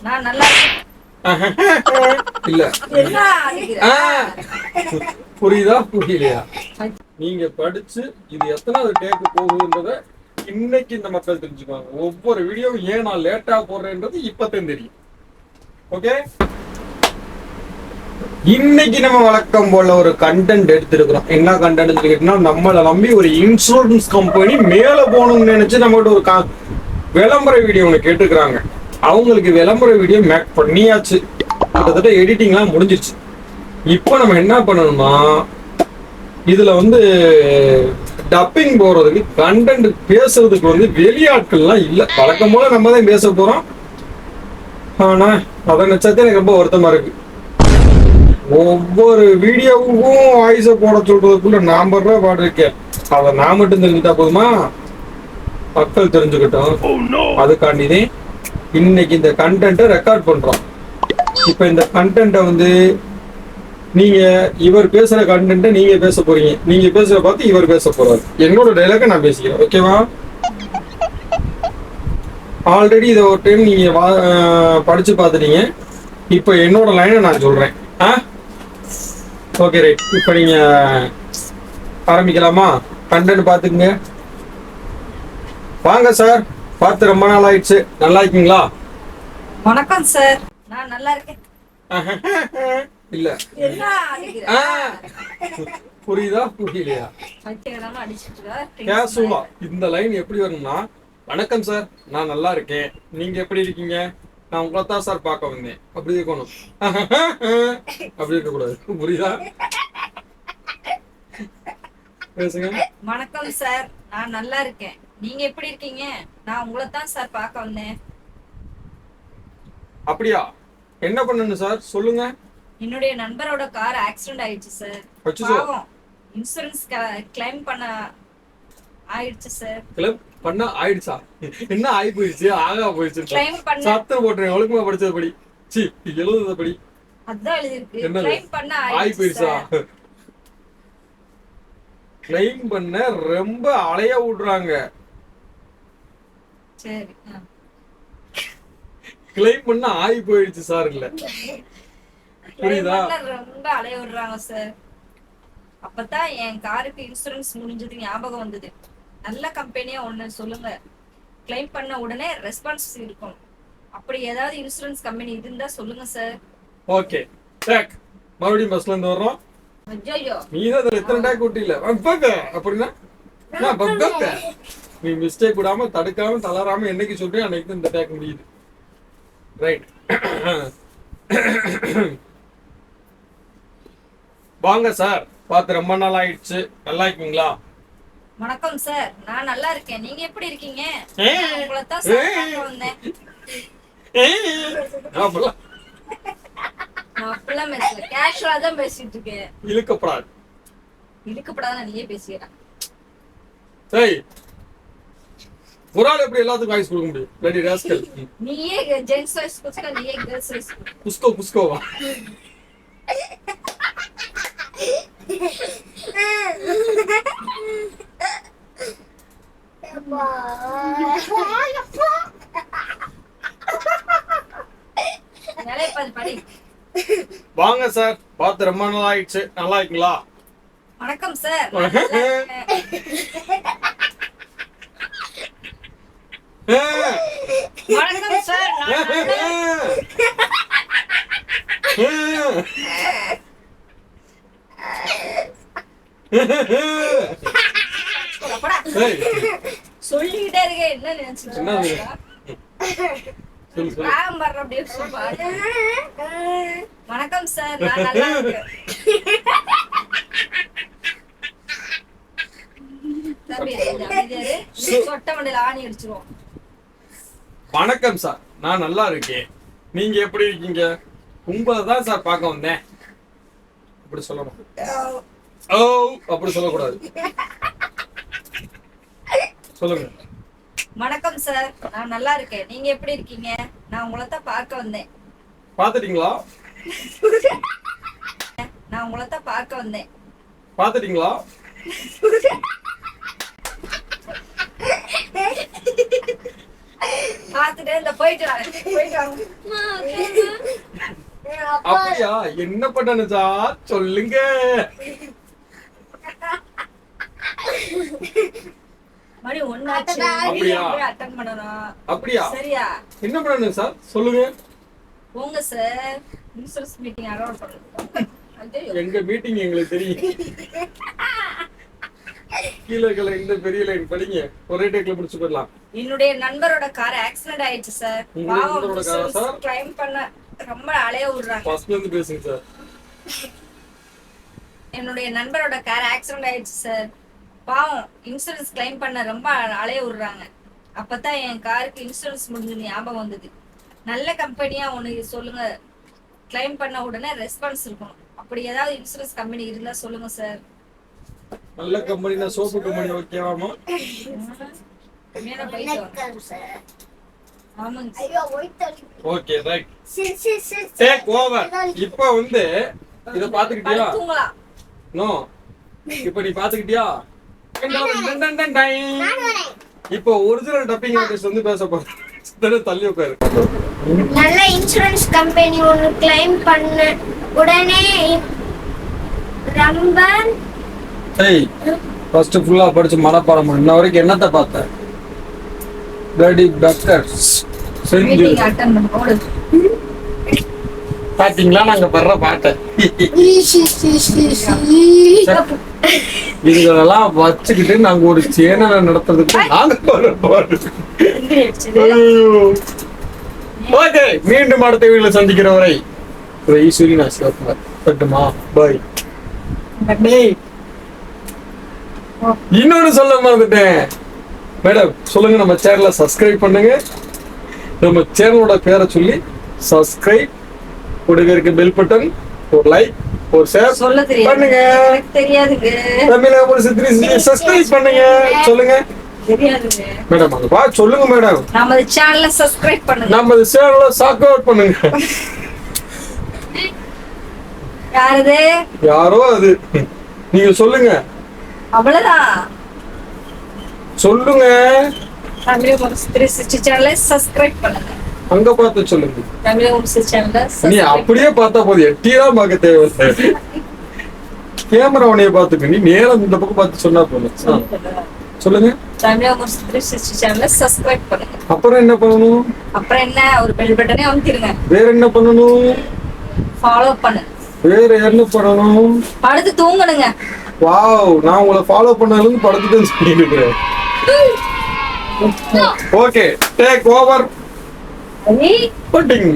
நான் நல்லா இல்ல என்ன அடிக்கிற? புரியுதா புரியலையா? நீங்க படிச்சு இது எத்தனாவது டேக்கு போகுதுன்றத இன்னைக்கு இந்த மக்கள் தெரிஞ்சுக்குவாங்க. ஒவ்வொரு வீடியோவும் ஏன் நான் லேட்டா போடுறேன்றது இப்பதான் தெரியும். ஓகே, இன்னைக்கு நம்ம வழக்கம் போல ஒரு கண்டென்ட் எடுத்திருக்கிறோம். என்ன கண்டென்ட் கேட்டீங்கன்னா, நம்மளை நம்பி ஒரு இன்சூரன்ஸ் கம்பெனி மேல போகணும்னு நினைச்சு நம்மகிட்ட ஒரு விளம்பர வீடியோ ஒன்று கேட்டுக்கிறாங்க. அவங்களுக்கு விளம்பர வீடியோ மேக் பண்ணியாச்சு, கிட்டத்தட்ட எடிட்டிங்லாம் முடிஞ்சிருச்சு. இப்போ நம்ம என்ன பண்ணணும்னா, இதுல வந்து டப்பிங் போறதுக்கு கண்டென்ட் பேசுறதுக்கு வந்து வெளியாட்கள்லாம் இல்லை. வழக்கம் போல நம்ம தான் பேச போறோம். ஆனா அதை நினைச்சாதே எனக்கு ரொம்ப வருத்தமா இருக்கு. ஒவ்வொரு வீடியோவுக்கும் வாய்ஸை போட சொல்றதுக்குள்ள நான் படுற பாடு இருக்கேன். அதை நான் மட்டும் தெரிஞ்சுட்டா போதுமா? மக்கள் தெரிஞ்சுக்கிட்டோம். அதுக்காண்டிதே இன்னைக்கு இந்த கண்டென்ட்டை ரெக்கார்ட் பண்றோம். இப்ப இந்த கண்டென்ட்டை வந்து நீங்க இவர் பேசுற கண்டென்ட்டை நீங்க பேச போறீங்க. நீங்க பேசுற பார்த்து இவர் பேச போறாரு. என்னோட டைலாக நான் பேசிக்கிறேன். ஓகேவா? ஆல்ரெடி இதை ஒரு டைம் நீங்க படிச்சு பார்த்துட்டீங்க. இப்ப என்னோட லைனை நான் சொல்றேன். Okay right. இப்போ நீங்க ஆரம்பிக்கலாமா? கண்டென்ட் பார்த்துக்குங்க. வாங்க சார், பார்த்து ரொம்ப நாள் ஆயிடுச்சு. நல்லா இருக்கீங்களா? வணக்கம் சார், நான் நல்லா இருக்கேன். இல்ல என்ன அடிக்கிற? புரியுதா புரியலையா? பைத்தியக்காரமா அடிச்சிட்டு இருக்க. கேசுவலா இந்த லைன் எப்படி வரும்னா, வணக்கம் சார், நான் நல்லா இருக்கேன், நீங்க எப்படி இருக்கீங்க, நான் உங்களை தான் சார் பார்க்க வந்தேன், அப்படி இருக்கணும். அப்படி இருக்க கூடாது. புரியுதா? பேசுங்க. வணக்கம் சார், நான் நல்லா இருக்கேன், நீங்க எப்படி இருக்கீங்க, நான் உங்களை தான் சார் பார்க்க வந்தேன். அப்படியா? என்ன பண்ணணும் சார் சொல்லுங்க. என்னுடைய நண்பரோட கார் ஆக்சிடென்ட் ஆயிடுச்சு சார். பாவம், இன்சூரன்ஸ் கிளைம் பண்ண ஆயிடுச்சு சார். கிளைம் பண்ண ஆயிடுச்சா? என்ன ஆயி போயிடுச்சு? ஆகா போயிடுச்சு. கிளைம் பண்ண சத்தம் போட்டுறேன். ஒழுக்கமா படிச்சது படி. சி, எழுதுறது படி. அதான் எழுதிருக்கு. என்னது? கிளைம் பண்ண ஆயி போயிடுச்சா? கிளைம் பண்ண ரொம்ப அலைய விடுறாங்க. சரி, கிளைம் பண்ண ஆயி போயிடுச்சு சார். இல்ல புரியுதா? ரொம்ப அலைய விடுறாங்க சார். அப்பதான் என் காருக்கு இன்சூரன்ஸ் முடிஞ்சது ஞாபகம் வந்தது. நல்ல கம்பெனியா ஒண்ணு சொல்லுங்க, கிளைம் பண்ண உடனே ரெஸ்பான்ஸ் இருக்கும். அப்படி ஏதாவது இன்சூரன்ஸ் கம்பெனி இருந்தா சொல்லுங்க சார். ஓகே, டேக் மறுபடியும் பஸ்ல இருந்து வர்றோம். ஐயோ, நீ தான் எத்தனை டேக் ஓட்டில அப்படின்னா நீ மிஸ்டேக் விடாம தடுக்காம தளராம என்னைக்கு சொல்றேன் அன்னைக்கு தான் இந்த டேக் முடியுது. ரைட். வாங்க சார், பார்த்து ரொம்ப நாள் ஆயிடுச்சு. நல்லா இருக்கீங்களா? வணக்கம் சார், நான் நல்லா இருக்கேன், நீங்க எப்படி இருக்கீங்க, உங்களை தான் சார் பார்க்க வந்தேன். நான் அப்படிலாம் பேசல, கேஷுவலா தான் பேசிட்டு இருக்கேன். இழுக்கப்படாது. இழுக்கப்படாத நீயே பேசுகிறேன். சரி, ஒரு ஆள் எப்படி எல்லாத்துக்கும் வாய்ஸ் கொடுக்க முடியும்? Ready rascal. நீயே ஜென்ஸ் வாய்ஸ் கொடுத்தா நீயே கேர்ள்ஸ் வாய்ஸ் கொடு. புஸ்கோவா? வாங்க சார், பார்த்து ரொம்ப நாள் ஆயிடுச்சு. நல்லா இருக்கீங்களா? வணக்கம் சார். வணக்கம் சார். சொல்லிக்கிட்டே இருக்க, என்ன நினைச்சிட்டு வணக்கம் சார், நான் நல்லா இருக்கேன். வணக்கம் சார், நான் நல்லா இருக்கேன், நீங்க எப்படி இருக்கீங்க, உங்களை தான் சார் பார்க்க வந்தேன். அப்படி சொல்லணும். ஓ, அப்படி சொல்லக்கூடாது. சொல்லுங்க. வணக்கம் சார், நான் நல்லா இருக்கேன், நீங்க எப்படி இருக்கீங்க, நான் உங்களை தான் பார்க்க வந்தேன். பாத்துட்டீங்களா? நான் உங்களை தான் பார்க்க வந்தேன். பாத்துட்டீங்களா? பாத்துட்டு இந்த போயிட்டு வாங்க. அப்படியா? என்ன பண்ணணும் சார் சொல்லுங்க. மணி 1 ஆச்சு. அப்படியா? அட்டெண்ட் பண்ணணும். அப்படியா? சரியா? என்ன பண்ணணும் சார் சொல்லுங்க. போங்க சார். இன்சூரன்ஸ் மீட்டிங் அலோட் பண்ணுங்க. எங்க மீட்டிங் எங்களுக்கு தெரியும். கீழே இருக்கிற இந்த பெரிய லைன் படிங்க, ஒரே டேக்ல முடிச்சு போயிடலாம். என்னுடைய நண்பரோட கார் ஆக்சிடென்ட் ஆயிடுச்சு சார். உங்களுடைய நண்பரோட காரா சார்? கிளைம் பண்ண ரொம்ப அலைய விடுறாங்க. ஃபர்ஸ்ட்ல இருந்து பேசுங்க சார். என்னுடைய நண்பரோட கார் ஆக்சிடென்ட் ஆயிடுச்சு சார். பாவம் இன்சூரன்ஸ் கிளைம் பண்ண ரொம்ப அலைய விடுறாங்க. அப்பதான் என் காருக்கு இன்சூரன்ஸ் முடிஞ்சு ஞாபகம் வந்தது. நல்ல கம்பெனியா ஒண்ணு சொல்லுங்க. கிளைம் பண்ண உடனே ரெஸ்பான்ஸ் இருக்கணும். அப்படி ஏதாவது இன்சூரன்ஸ் கம்பெனி இருந்தா சொல்லுங்க சார். நல்ல கம்பெனினா சோப்பு கம்பெனி ஓகேவாமா? மேல போயிட்டு வாங்க. ஆமாங்க. Okay right. Take over. இப்போ வந்து இத பாத்துக்கிட்டியா? தூங்கலாம். நோ. இப்போ நீ பாத்துக்கிட்டியா? இப்போ ஒரிஜினல் டப்பிங் ஆர்டிஸ்ட் வந்து பேச போறாங்க. தள்ளி உட்காரு. நல்ல இன்சூரன்ஸ் கம்பெனி ஒன்று கிளைம் பண்ண உடனே ரொம்ப ஏய் ஃபர்ஸ்ட் ஃபுல்லா படிச்சு மனப்பாடம் பண்ணு. இன்ன வரைக்கும் என்னத்த பார்த்த? பிளடி பக்கர்ஸ் செஞ்சு மீட்டிங் அட்டெண்ட் பண்ண போடு. பாத்தீங்களா நாங்க பண்ற பாட்டை? இதெல்லாம் வச்சுக்கிட்டு நாங்க ஒரு சேனலை நடத்துறதுக்கு நாங்க பண்ற பாட்டு. ஓகே, மீண்டும் அடுத்த வீடியோல சந்திக்கிற வரை ஈஸ்வரி நான் சிவகுமார். பட்டுமா பாய். இன்னொன்னு சொல்ல மறந்துட்டேன் மேடம், சொல்லுங்க. நம்ம சேனலை சப்ஸ்கிரைப் பண்ணுங்க. நம்ம சேனலோட பேரை சொல்லி சப்ஸ்கிரைப், கூடவே இருக்க பெல் பட்டன், ஒரு லைக், ஒரு ஷேர் சொல்ல தெரியாது. பண்ணுங்க. எனக்கு தெரியாதுங்க. தமிழ் சப்ஸ்கிரைப் பண்ணுங்க. சொல்லுங்க தெரியாதுங்க. மேடம், அங்க பா சொல்லுங்க மேடம். நம்ம சேனலை சப்ஸ்கிரைப் பண்ணுங்க. நம்ம சேனலை சாக் அவுட் பண்ணுங்க. யாரது? யாரோ அது. நீங்க சொல்லுங்க. அவ்வளவுதான். சொல்லுங்க. தமிழ் 360 சேனலை சப்ஸ்கிரைப் பண்ணுங்க. அங்க பார்த்து சொல்லுங்க. தமிழ் 360 சேனலை நீ சப்ஸ்கிரைப் அப்படியே பார்த்தா போதும். எட்டியெல்லாம் பார்க்க தேவையில்லை. கேமரா உனைய பார்த்துக்க. நீ நேரம் இந்த பக்கம் பார்த்து சொன்னா போதும். சொல்லுங்க. தமிழ் 360 சேனலை சப்ஸ்கிரைப் பண்ணுங்க. அப்புறம் என்ன பண்ணணும்? அப்புறம் என்ன, ஒரு பெல் பட்டனே அமுத்திடுங்க. வேற என்ன பண்ணணும்? ஃபாலோ பண்ணுங்க. வேற என்ன பண்ணணும்? படுத்து தூங்கணுங்க. வாவ், நான் உங்களை ஃபாலோ பண்ணதுல இருந்து படுத்துட்டு சொல்லிருக்கிறேன். Okay, take over. I padding.